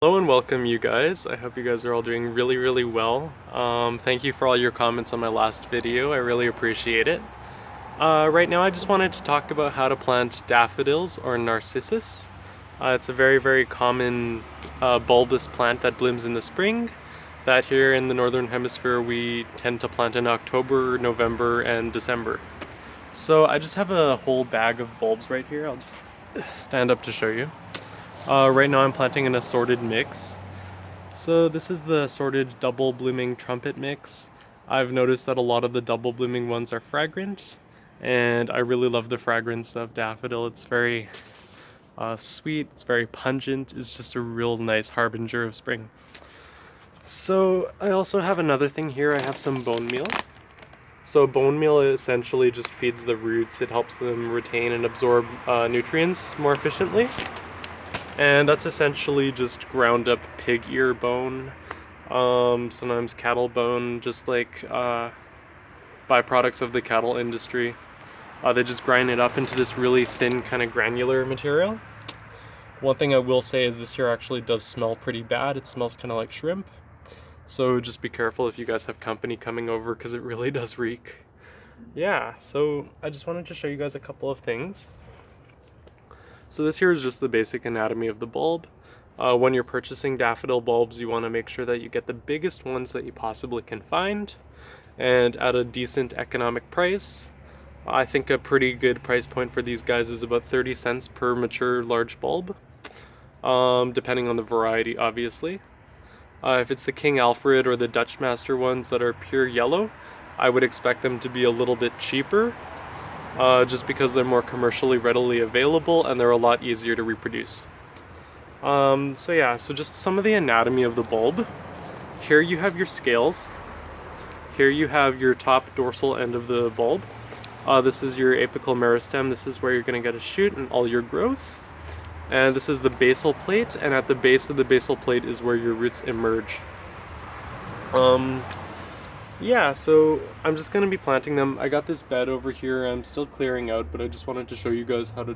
Hello and welcome you guys. I hope you guys are all doing really well. Thank you for all your comments on my last video. I really appreciate it. Right now I just wanted to talk about how to plant daffodils or narcissus. It's a very common bulbous plant that blooms in the spring that here in the northern hemisphere we tend to plant in October, November, and December. So I just have a whole bag of bulbs right here. I'll just stand up to show you. Right now I'm planting an assorted mix. So this is the assorted double blooming trumpet mix. I've noticed that a lot of the double blooming ones are fragrant, and I really love the fragrance of daffodil. It's very sweet, it's very pungent, it's just a real nice harbinger of spring. So I also have another thing here. I have some bone meal. So bone meal essentially just feeds the roots. It helps them retain and absorb nutrients more efficiently. And that's essentially just ground up pig ear bone, sometimes cattle bone, just like byproducts of the cattle industry. They just grind it up into this really thin kind of granular material. One thing I will say is this here actually does smell pretty bad. It smells kind of like shrimp. So just be careful if you guys have company coming over because it really does reek. Yeah, so I just wanted to show you guys a couple of things. So this here is just the basic anatomy of the bulb. When you're purchasing daffodil bulbs, you want to make sure that you get the biggest ones that you possibly can find and at a decent economic price. I think a pretty good price point for these guys is about 30 cents per mature large bulb, depending on the variety, obviously. If it's the King Alfred or the Dutch Master ones that are pure yellow, I would expect them to be a little bit cheaper. Just because they're more commercially readily available and they're a lot easier to reproduce. So yeah, so just some of the anatomy of the bulb. Here you have your scales. Here you have your top dorsal end of the bulb. This is your apical meristem. This is where you're going to get a shoot and all your growth. And this is the basal plate, and at the base of the basal plate is where your roots emerge. Yeah, so I'm just going to be planting them. I got this bed over here. I'm still clearing out, but I just wanted to show you guys how to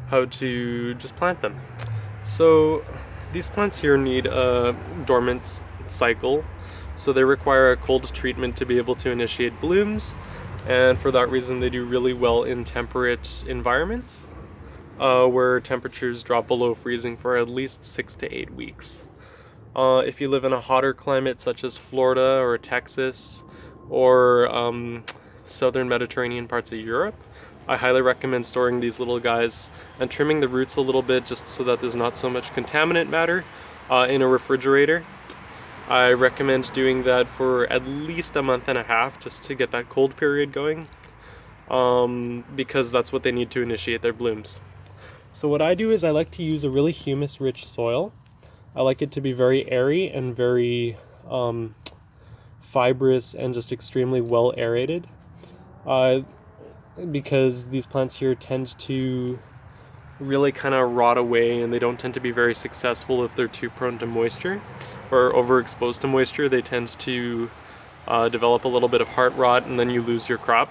how to just plant them. So these plants here need a dormant cycle. So they require a cold treatment to be able to initiate blooms. And for that reason, they do really well in temperate environments, where temperatures drop below freezing for at least 6 to 8 weeks. If you live in a hotter climate such as Florida or Texas or southern Mediterranean parts of Europe, I highly recommend storing these little guys and trimming the roots a little bit just so that there's not so much contaminant matter in a refrigerator. I recommend doing that for at least a month and a half just to get that cold period going, because that's what they need to initiate their blooms. So what I do is I like to use a really humus-rich soil. I like it to be very airy and very fibrous and just extremely well aerated, because these plants here tend to really kind of rot away and they don't tend to be very successful if they're too prone to moisture or overexposed to moisture. They tend to develop a little bit of heart rot and then you lose your crop.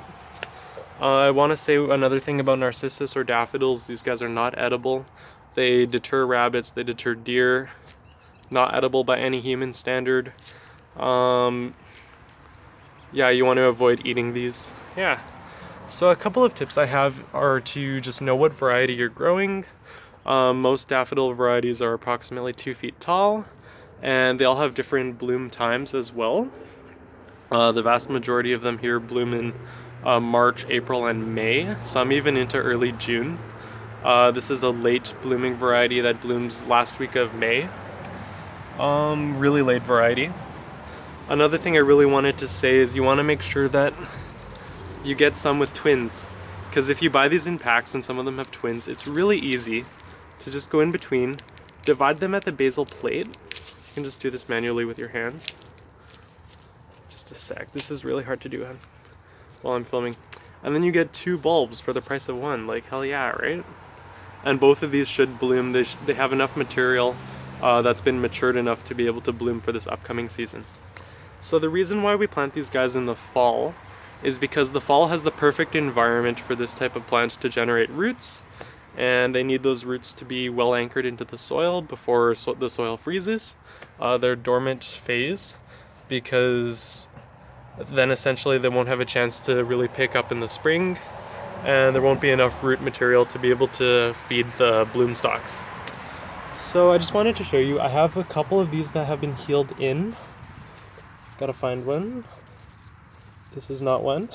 I want to say another thing about narcissus or daffodils. These guys are not edible. They deter rabbits, they deter deer. Not edible by any human standard. Yeah, you want to avoid eating these. Yeah. So a couple of tips I have are to just know what variety you're growing. Most daffodil varieties are approximately 2 feet tall, and they all have different bloom times as well. The vast majority of them here bloom in March, April, and May, some even into early June. This is a late blooming variety that blooms last week of May. Really late variety. Another thing I really wanted to say is you want to make sure that you get some with twins, because if you buy these in packs and some of them have twins, it's really easy to just go in between, divide them at the basal plate. You can just do this manually with your hands. Just a sec. This is really hard to do while I'm filming. And then you get 2 bulbs for the price of 1. Like, hell yeah, right? And both of these should bloom. They have enough material that's been matured enough to be able to bloom for this upcoming season. So the reason why we plant these guys in the fall is because the fall has the perfect environment for this type of plant to generate roots and they need those roots to be well anchored into the soil before the soil freezes, their dormant phase, because then essentially they won't have a chance to really pick up in the spring, and there won't be enough root material to be able to feed the bloom stalks. So I just wanted to show you, I have a couple of these that have been healed in. Gotta find one. This is not one.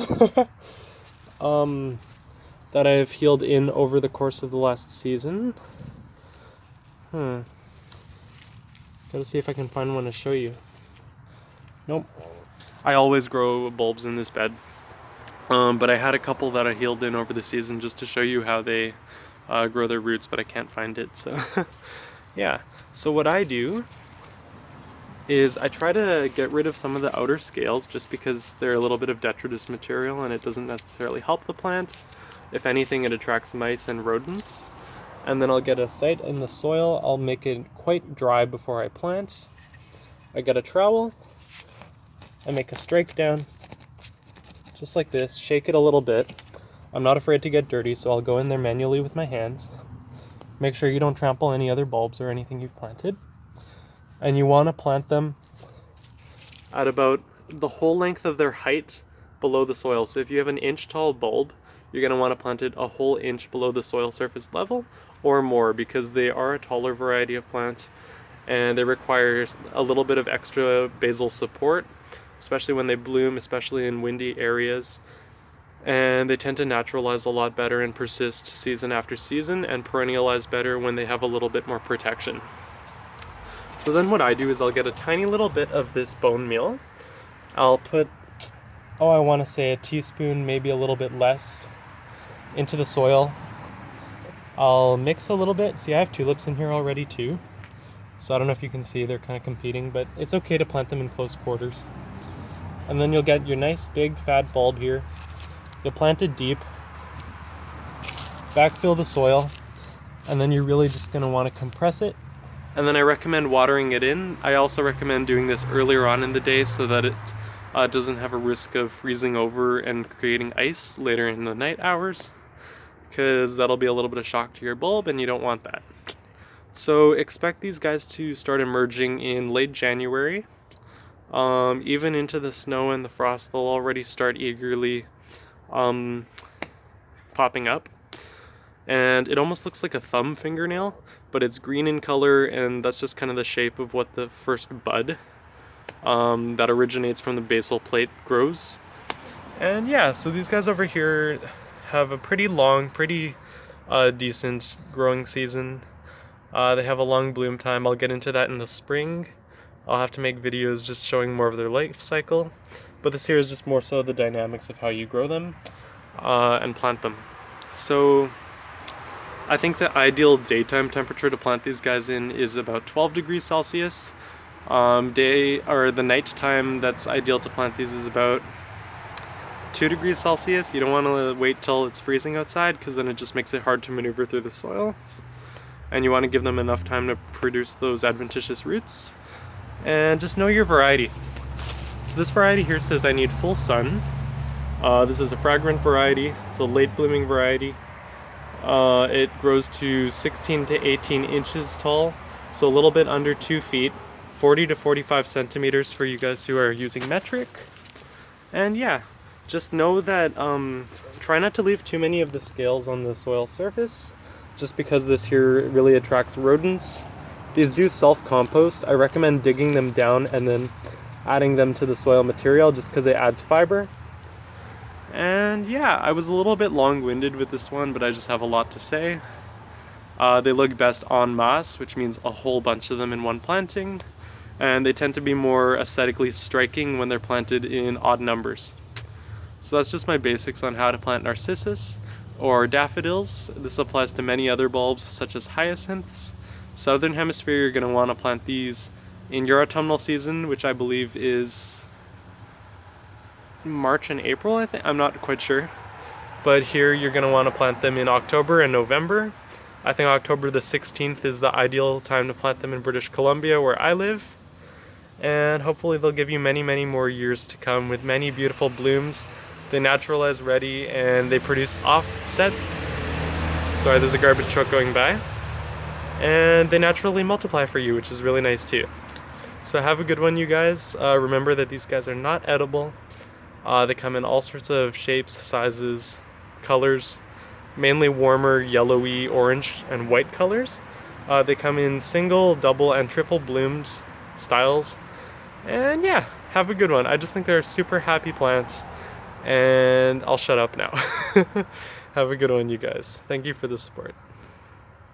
That I have healed in over the course of the last season. Gotta see if I can find one to show you. Nope. I always grow bulbs in this bed. But I had a couple that I healed in over the season just to show you how they grow their roots, but I can't find it, so yeah. So what I do is I try to get rid of some of the outer scales just because they're a little bit of detritus material and it doesn't necessarily help the plant. If anything, it attracts mice and rodents. And then I'll get a site in the soil. I'll make it quite dry before I plant. I get a trowel, I make a strike down, just like this, shake it a little bit. I'm not afraid to get dirty, so I'll go in there manually with my hands. Make sure you don't trample any other bulbs or anything you've planted. And you want to plant them at about the whole length of their height below the soil. So if you have an inch tall bulb, you're going to want to plant it a whole inch below the soil surface level or more, because they are a taller variety of plant and they require a little bit of extra basal support, especially when they bloom, especially in windy areas. And they tend to naturalize a lot better and persist season after season, and perennialize better when they have a little bit more protection. So then what I do is I'll get a tiny little bit of this bone meal. I'll put, I want to say a teaspoon, maybe a little bit less, into the soil. I'll mix a little bit. See, I have tulips in here already too. So I don't know if you can see, they're kind of competing, but it's okay to plant them in close quarters. And then you'll get your nice big fat bulb here. You'll plant it deep, backfill the soil, and then you're really just going to want to compress it. And then I recommend watering it in. I also recommend doing this earlier on in the day so that it doesn't have a risk of freezing over and creating ice later in the night hours, because that'll be a little bit of shock to your bulb and you don't want that. So expect these guys to start emerging in late January. Even into the snow and the frost, they'll already start eagerly popping up. And it almost looks like a thumb fingernail, but it's green in color, and that's just kind of the shape of what the first bud that originates from the basal plate grows. And yeah, so these guys over here have a pretty long, pretty decent growing season. They have a long bloom time. I'll get into that in the spring. I'll have to make videos just showing more of their life cycle, but this here is just more so the dynamics of how you grow them and plant them. So I think the ideal daytime temperature to plant these guys in is about 12 degrees Celsius. The night time that's ideal to plant these is about 2 degrees Celsius. You don't want to wait till it's freezing outside, because then it just makes it hard to maneuver through the soil. And you want to give them enough time to produce those adventitious roots. And just know your variety. So this variety here says I need full sun. This is a fragrant variety. It's a late blooming variety. It grows to 16 to 18 inches tall, so a little bit under 2 feet, 40 to 45 centimeters for you guys who are using metric. And yeah, just know that try not to leave too many of the scales on the soil surface, just because this here really attracts rodents. These do self-compost. I recommend digging them down and then adding them to the soil material, just because it adds fiber. And yeah, I was a little bit long-winded with this one, but I just have a lot to say. They look best en masse, which means a whole bunch of them in one planting, and they tend to be more aesthetically striking when they're planted in odd numbers. So that's just my basics on how to plant Narcissus or daffodils. This applies to many other bulbs such as hyacinths. Southern hemisphere, you're going to want to plant these in your autumnal season, which I believe is March and April, I think. I'm not quite sure. But here you're going to want to plant them in October and November. I think October the 16th is the ideal time to plant them in British Columbia, where I live. And hopefully they'll give you many, many more years to come with many beautiful blooms. They naturalize ready and they produce offsets. Sorry, there's a garbage truck going by. And they naturally multiply for you, which is really nice too. So have a good one, you guys. Remember that these guys are not edible. They come in all sorts of shapes, sizes, colors, mainly warmer yellowy, orange, and white colors. They come in single, double, and triple blooms styles. And yeah, have a good one. I just think they're a super happy plant. And I'll shut up now. Have a good one, you guys. Thank you for the support.